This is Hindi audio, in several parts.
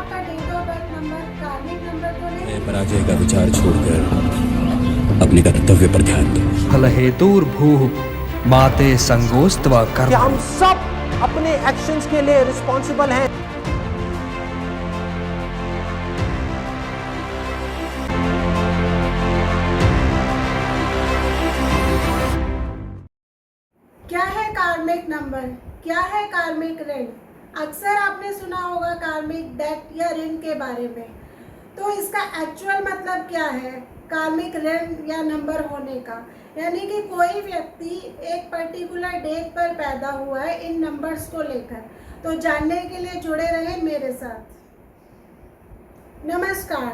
आपका डेट ऑफ बर्थ नंबर कार्मिक नंबर तो नहीं? पराजय का विचार छोड़कर अपने कर्तव्य पर ध्यान दो। फल हेतुर्भूः माते संगोस्त्व कि कर्म। हम सब अपने एक्शंस के लिए रिस्पॉन्सिबल हैं। क्या है कार्मिक नंबर? क्या है कार्मिक ऋण? अक्सर आपने सुना होगा कार्मिक डेट या ऋण के बारे में। तो इसका एक्चुअल मतलब क्या है कार्मिक ऋण या नंबर होने का? यानी कि कोई व्यक्ति एक पर्टिकुलर डेट पर पैदा हुआ है इन नंबर्स को लेकर। तो जानने के लिए जुड़े रहे मेरे साथ। नमस्कार,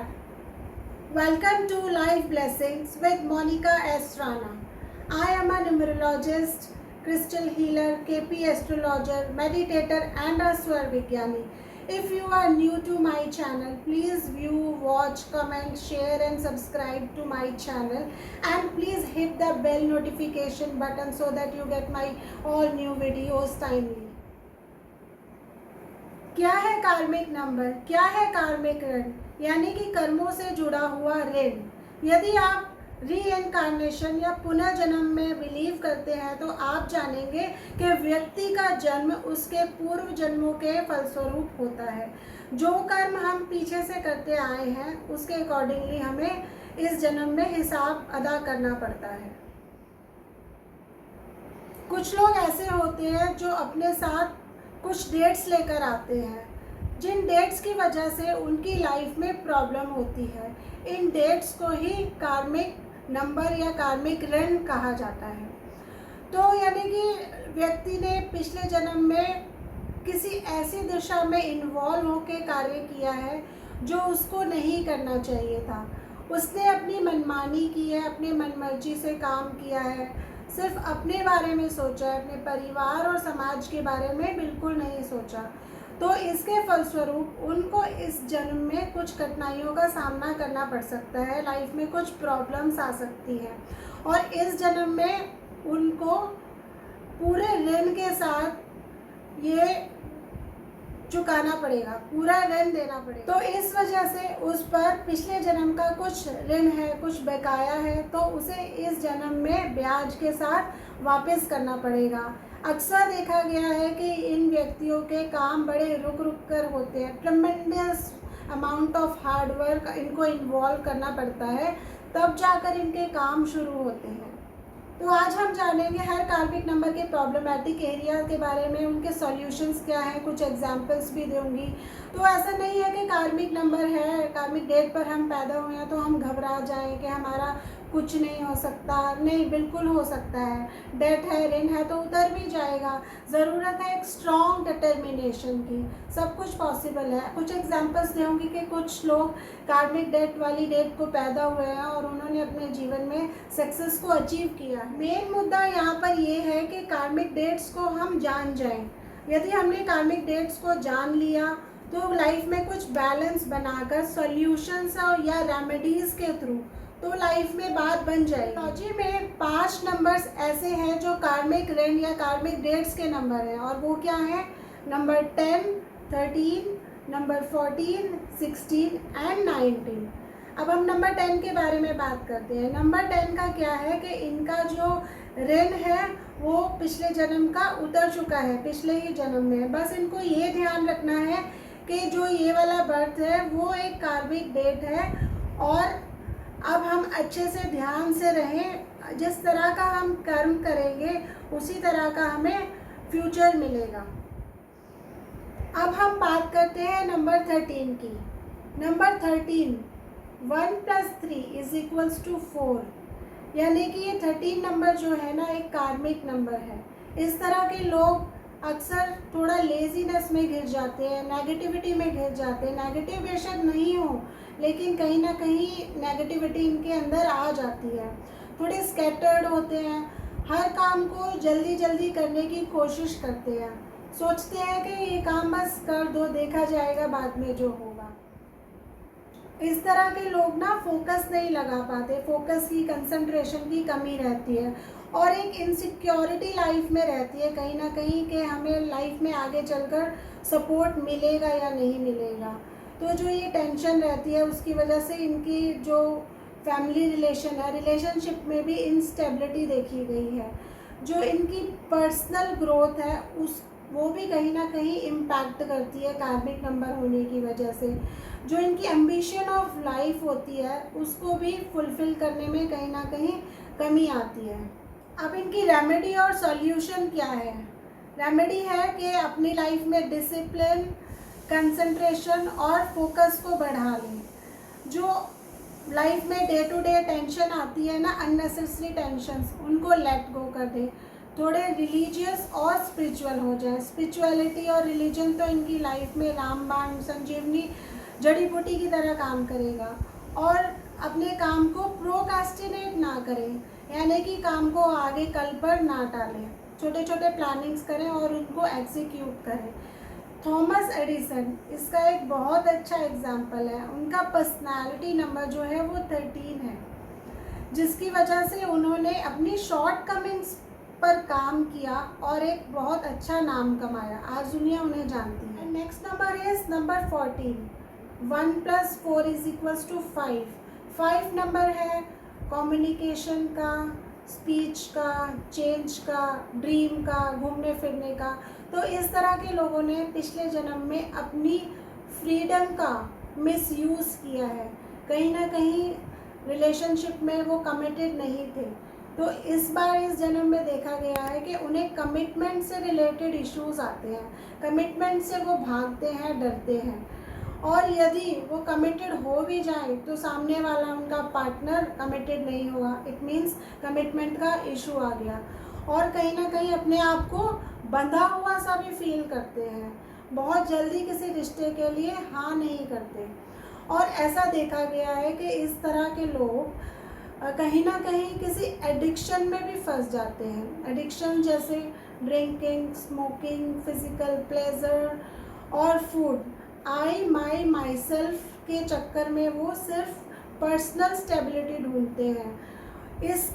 welcome to life blessings with Monika S Rana. I am a numerologist, crystal healer, KP astrologer, meditator and a Swar Vigyani. If you are new to my channel, please view, watch, comment, share and subscribe to my channel, and please hit the bell notification button so that you get my all new videos timely. क्या है कार्मिक नंबर? क्या है कार्मिक ऋण? यानी कि कर्मों से जुड़ा हुआ ऋण। यदि आप रीइनकार्नेशन या पुनर्जन्म में बिलीव करते हैं तो आप जानेंगे कि व्यक्ति का जन्म उसके पूर्व जन्मों के फलस्वरूप होता है। जो कर्म हम पीछे से करते आए हैं उसके अकॉर्डिंगली हमें इस जन्म में हिसाब अदा करना पड़ता है। कुछ लोग ऐसे होते हैं जो अपने साथ कुछ डेट्स लेकर आते हैं जिन डेट्स की वजह से उनकी लाइफ में प्रॉब्लम होती है। इन डेट्स को ही कार्मिक नंबर या कार्मिक ऋण कहा जाता है। तो यानी कि व्यक्ति ने पिछले जन्म में किसी ऐसी दिशा में इन्वॉल्व होकर कार्य किया है जो उसको नहीं करना चाहिए था। उसने अपनी मनमानी की है, अपनी मनमर्जी से काम किया है, सिर्फ अपने बारे में सोचा है, अपने परिवार और समाज के बारे में बिल्कुल नहीं सोचा। तो इसके फलस्वरूप उनको इस जन्म में कुछ कठिनाइयों का सामना करना पड़ सकता है, लाइफ में कुछ प्रॉब्लम्स आ सकती हैं और इस जन्म में उनको पूरे ऋण के साथ ये चुकाना पड़ेगा, पूरा ऋण देना पड़ेगा। तो इस वजह से उस पर पिछले जन्म का कुछ ऋण है, कुछ बकाया है, तो उसे इस जन्म में ब्याज के साथ वापस करना पड़ेगा। अक्सर देखा गया है कि इन व्यक्तियों के काम बड़े रुक रुक कर होते हैं। ट्रेमेंडस अमाउंट ऑफ हार्ड वर्क इनको इन्वॉल्व करना पड़ता है, तब जाकर इनके काम शुरू होते हैं। तो आज हम जानेंगे हर कार्मिक नंबर के प्रॉब्लमेटिक एरिया के बारे में, उनके सॉल्यूशंस क्या हैं, कुछ एग्जांपल्स भी दूंगी। तो ऐसा नहीं है कि कार्मिक नंबर है, कार्मिक डेट पर हम पैदा हुए हैं तो हम घबरा जाएं कि हमारा कुछ नहीं हो सकता। नहीं, बिल्कुल हो सकता है। डेट है, ऋण है तो उतर भी जाएगा। ज़रूरत है एक स्ट्रॉन्ग डिटर्मिनेशन की, सब कुछ पॉसिबल है। कुछ एग्जांपल्स दूंगी कि कुछ लोग कार्मिक डेट वाली डेट को पैदा हुए हैं और उन्होंने अपने जीवन में सक्सेस को अचीव किया। मेन मुद्दा यहाँ पर ये है कि कार्मिक डेट्स को हम जान जाएं। यदि हमने कार्मिक डेट्स को जान लिया तो लाइफ में कुछ बैलेंस बनाकर सॉल्यूशंस या रेमेडीज़ के थ्रू तो लाइफ में बात बन जाएगी। एस्ट्रोलॉजी में 5 नंबर्स ऐसे हैं जो कार्मिक ऋण या कार्मिक डेट्स के नंबर हैं और वो क्या हैं? Number 10, 13, number 14, 16 and 19। अब हम नंबर 10 के बारे में बात करते हैं। नंबर 10 का क्या है कि इनका जो ऋण है वो पिछले जन्म का उतर चुका है, पिछले ही जन्म में। बस इनको ये ध्यान रखना है कि जो ये वाला बर्थ है वो एक कार्मिक डेट है और अब हम अच्छे से ध्यान से रहें। जिस तरह का हम कर्म करेंगे उसी तरह का हमें फ्यूचर मिलेगा। अब हम बात करते हैं नंबर 13 की। नंबर 13, 1 + 3 = 4। यानी कि ये 13 नंबर जो है ना एक कार्मिक नंबर है। इस तरह के लोग अक्सर थोड़ा लेजीनेस में घिर जाते हैं, नेगेटिविटी में घिर जाते हैं। नेगेटिव बेशक नहीं हो लेकिन कहीं ना कहीं नेगेटिविटी इनके अंदर आ जाती है। थोड़े स्कैटर्ड होते हैं, हर काम को जल्दी जल्दी करने की कोशिश करते हैं, सोचते हैं कि ये काम बस कर दो, देखा जाएगा बाद में जो होगा। इस तरह के लोग ना फोकस नहीं लगा पाते, फोकस की, कंसंट्रेशन की कमी रहती है और एक इनसिक्योरिटी लाइफ में रहती है कहीं ना कहीं कि हमें लाइफ में आगे चलकर सपोर्ट मिलेगा या नहीं मिलेगा। तो जो ये टेंशन रहती है उसकी वजह से इनकी जो फैमिली रिलेशन है, रिलेशनशिप में भी इंस्टेबिलिटी देखी गई है। जो इनकी पर्सनल ग्रोथ है वो भी कहीं ना कहीं इम्पैक्ट करती है कार्मिक नंबर होने की वजह से। जो इनकी एम्बिशन ऑफ लाइफ होती है उसको भी फुलफ़िल करने में कहीं ना कहीं कमी आती है। अब इनकी रेमेडी और सॉल्यूशन क्या है? रेमेडी है कि अपनी लाइफ में डिसिप्लिन, कंसंट्रेशन और फोकस को बढ़ा लें। जो लाइफ में डे टू डे टेंशन आती है ना, अननेसेसरी टेंशन्स, उनको लेट गो कर दें। थोड़े रिलीजियस और स्पिरिचुअल हो जाए। स्पिरिचुअलिटी और रिलीजन तो इनकी लाइफ में रामबाण, संजीवनी, जड़ी बूटी की तरह काम करेगा। और अपने काम को प्रोक्रास्टिनेट ना करें, यानी कि काम को आगे कल पर ना टालें। छोटे छोटे प्लानिंग्स करें और उनको एग्जीक्यूट करें। थॉमस एडिसन इसका एक बहुत अच्छा एग्जाम्पल है। उनका पर्सनालिटी नंबर जो है वो 13 है, जिसकी वजह से उन्होंने अपनी शॉर्ट कमिंग्स पर काम किया और एक बहुत अच्छा नाम कमाया। आज दुनिया उन्हें जानती है। Next number is number 14। 1 + 4 = 5। 5 number है कम्युनिकेशन का, स्पीच का, चेंज का, ड्रीम का, घूमने फिरने का। तो इस तरह के लोगों ने पिछले जन्म में अपनी फ्रीडम का मिसयूज़ किया है। कहीं ना कहीं रिलेशनशिप में वो कमिटेड नहीं थे। तो इस बार इस जन्म में देखा गया है कि उन्हें कमिटमेंट से रिलेटेड इश्यूज आते हैं। कमिटमेंट से वो भागते हैं, डरते हैं। और यदि वो कमिटेड हो भी जाए तो सामने वाला उनका पार्टनर कमिटेड नहीं हुआ। इट मीन्स कमिटमेंट का इशू आ गया। और कहीं ना कहीं अपने आप को बंधा हुआ सा भी फील करते हैं। बहुत जल्दी किसी रिश्ते के लिए हाँ नहीं करते। और ऐसा देखा गया है कि इस तरह के लोग कहीं ना कहीं किसी एडिक्शन में भी फंस जाते हैं। एडिक्शन जैसे ड्रिंकिंग, स्मोकिंग, फिजिकल प्लेजर और फूड, माई सेल्फ के चक्कर में वो सिर्फ पर्सनल स्टेबिलिटी ढूंढते हैं। इस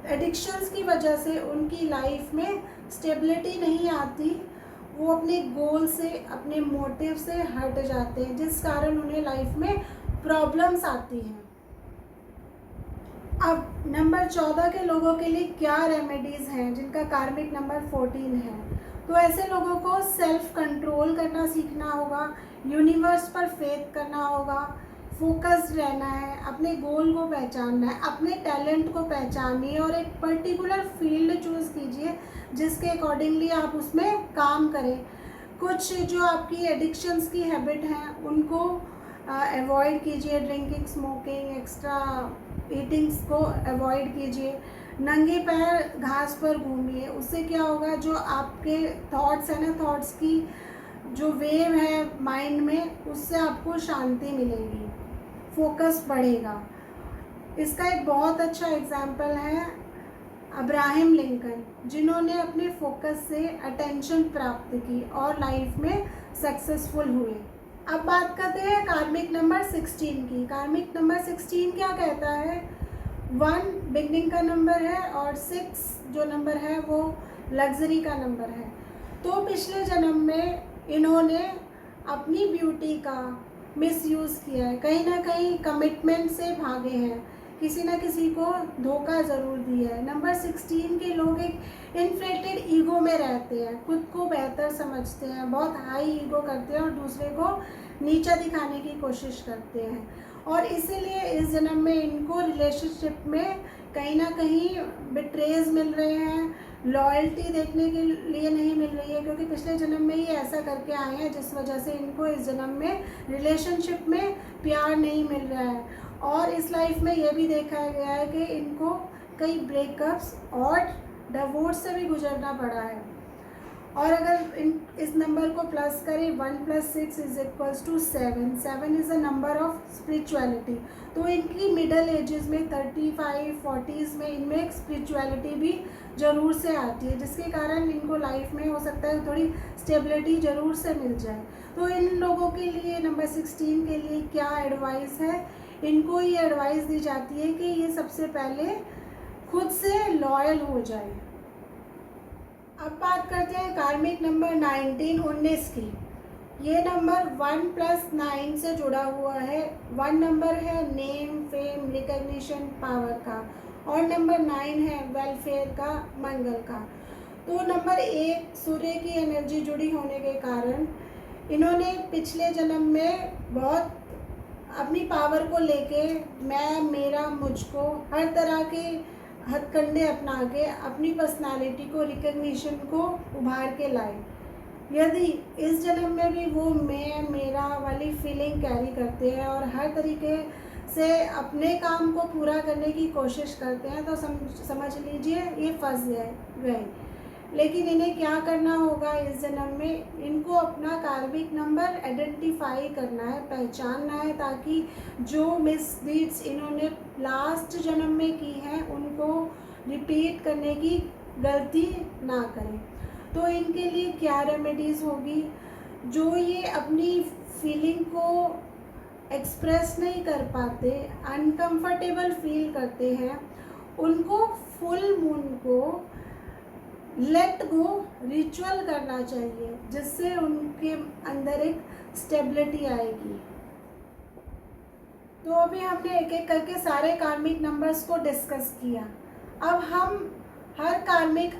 एडिक्शंस की वजह से उनकी लाइफ में स्टेबिलिटी नहीं आती। वो अपने गोल से, अपने मोटिव से हट जाते हैं, जिस कारण उन्हें लाइफ में प्रॉब्लम्स आती हैं। अब नंबर 14 के लोगों के लिए क्या रेमेडीज़ हैं जिनका कार्मिक नंबर 14 है? तो ऐसे लोगों को सेल्फ कंट्रोल करना सीखना होगा, यूनिवर्स पर फेथ करना होगा, फोकस्ड रहना है, अपने गोल को पहचानना है, अपने टैलेंट को पहचानिए और एक पर्टिकुलर फील्ड चूज़ कीजिए जिसके अकॉर्डिंगली आप उसमें काम करें। कुछ जो आपकी एडिक्शंस की हैबिट हैं उनको अवॉइड कीजिए। ड्रिंकिंग, स्मोकिंग, एक्स्ट्रा ईटिंग्स को अवॉइड कीजिए। नंगे पैर घास पर घूमिए। उससे क्या होगा, जो आपके थॉट्स हैं ना, थॉट्स की जो वेव है माइंड में, उससे आपको शांति मिलेगी, फोकस बढ़ेगा। इसका एक बहुत अच्छा एग्जाम्पल है अब्राहम लिंकन, जिन्होंने अपने फोकस से अटेंशन प्राप्त की और लाइफ में सक्सेसफुल हुए। अब बात करते हैं कार्मिक नंबर 16 की। कार्मिक नंबर 16 क्या कहता है? 1 बिगनिंग का नंबर है और 6 जो नंबर है वो लग्जरी का नंबर है। तो पिछले जन्म में इन्होंने अपनी ब्यूटी का मिसयूज़ किया है। कहीं ना कहीं कमिटमेंट से भागे हैं, किसी ना किसी को धोखा ज़रूर दिया है। नंबर 16 के लोग एक इन्फ्लेटेड ईगो में रहते हैं, खुद को बेहतर समझते हैं, बहुत हाई ईगो करते हैं और दूसरे को नीचा दिखाने की कोशिश करते हैं। और इसीलिए इस जन्म में इनको रिलेशनशिप में कहीं ना कहीं बिट्रेज मिल रहे हैं, लॉयल्टी देखने के लिए नहीं मिल रही है, क्योंकि पिछले जन्म में ही ऐसा करके आए हैं जिस वजह से इनको इस जन्म में रिलेशनशिप में प्यार नहीं मिल रहा है। और इस लाइफ में ये भी देखा गया है कि इनको कई ब्रेकअप्स और डिवोर्स से भी गुजरना पड़ा है। और अगर इस नंबर को प्लस करें, 1 + 6 = 7। 7 is a number of spirituality. तो इनकी मिडल एजेस में 35, 40s में इनमें एक स्पिरिचुअलिटी भी ज़रूर से आती है, जिसके कारण इनको लाइफ में हो सकता है थोड़ी स्टेबिलिटी ज़रूर से मिल जाए। तो इन लोगों के लिए नंबर 16 के लिए क्या एडवाइस है? इनको ये एडवाइस दी जाती है कि ये सबसे पहले खुद से लॉयल हो जाए। अब बात करते हैं कार्मिक नंबर 19 की। ये नंबर 1+9 से जुड़ा हुआ है। 1 नंबर है नेम, फेम, रिकग्निशन, पावर का, और नंबर 9 है वेलफेयर का, मंगल का। तो नंबर 1 सूर्य की एनर्जी जुड़ी होने के कारण इन्होंने पिछले जन्म में बहुत अपनी पावर को लेके मैं, मेरा, मुझको हर तरह के हथकंडे अपना के अपनी पर्सनालिटी को, रिकग्निशन को उभार के लाए। यदि इस जन्म में भी वो मैं, मेरा वाली फीलिंग कैरी करते हैं और हर तरीके से अपने काम को पूरा करने की कोशिश करते हैं, तो समझ लीजिए ये फंस गए। लेकिन इन्हें क्या करना होगा इस जन्म में, इनको अपना कार्मिक नंबर आइडेंटिफाई करना है, पहचानना है, ताकि जो मिसडीड्स इन्होंने लास्ट जन्म में की हैं उनको रिपीट करने की गलती ना करें। तो इनके लिए क्या रेमेडीज़ होगी, जो ये अपनी फीलिंग को एक्सप्रेस नहीं कर पाते, अनकंफर्टेबल फील करते हैं, उनको फुल मून को लेट गो रिचुअल करना चाहिए, जिससे उनके अंदर एक स्टेबिलिटी आएगी। तो अभी हमने एक एक करके सारे कार्मिक नंबर्स को डिस्कस किया। अब हम हर कार्मिक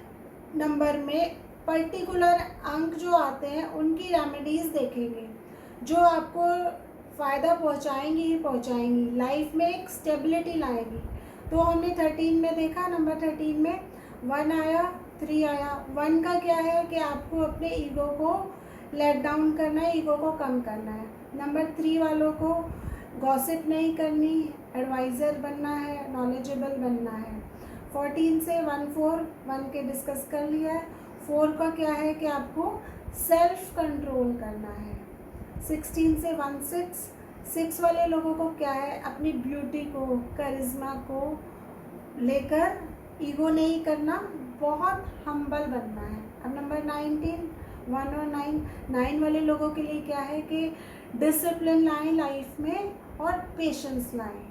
नंबर में पर्टिकुलर अंक जो आते हैं उनकी रेमेडीज़ देखेंगे, जो आपको फ़ायदा पहुंचाएंगी ही पहुंचाएंगी, लाइफ में एक स्टेबिलिटी लाएगी। तो हमने 13 में देखा, नंबर 13 में 1 आया, 3 आया। 1 का क्या है कि आपको अपने ईगो को लेट डाउन करना है, ईगो को कम करना है। नंबर 3 वालों को गॉसिप नहीं करनी, एडवाइज़र बनना है, नॉलेजेबल बनना है। 14 से 1 के डिस्कस कर लिया है। 4 का क्या है कि आपको सेल्फ कंट्रोल करना है। 16 से 6 वाले लोगों को क्या है, अपनी ब्यूटी को, करिश्मा को लेकर ईगो नहीं करना, बहुत हम्बल बनना है। अब नंबर 19, 1 और 9 वाले लोगों के लिए क्या है कि डिसिप्लिन लाएं लाइफ में और पेशेंस लाएं।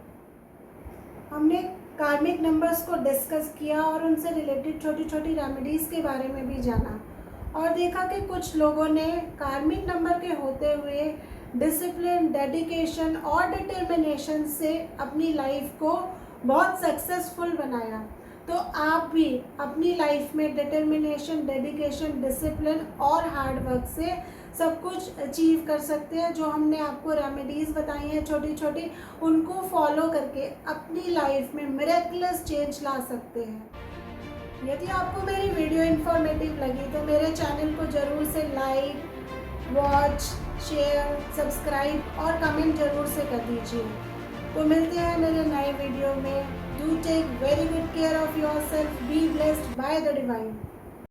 हमने कार्मिक नंबर्स को डिस्कस किया और उनसे रिलेटेड छोटी छोटी रेमेडीज़ के बारे में भी जाना, और देखा कि कुछ लोगों ने कार्मिक नंबर के होते हुए डिसिप्लिन, डेडिकेशन और डिटर्मिनेशन से अपनी लाइफ को बहुत सक्सेसफुल बनाया। तो आप भी अपनी लाइफ में डिटर्मिनेशन, डेडिकेशन, डिसिप्लिन और हार्ड वर्क से सब कुछ अचीव कर सकते हैं। जो हमने आपको रेमेडीज़ बताई हैं छोटी छोटी, उनको फॉलो करके अपनी लाइफ में मिरेकलस चेंज ला सकते हैं। यदि आपको मेरी वीडियो इन्फॉर्मेटिव लगी तो मेरे चैनल को ज़रूर से लाइक, वॉच, शेयर, सब्सक्राइब और कमेंट ज़रूर से कर दीजिए। तो मिलते हैं मेरे नए वीडियो में। Do take very good care of yourself, be blessed by the divine.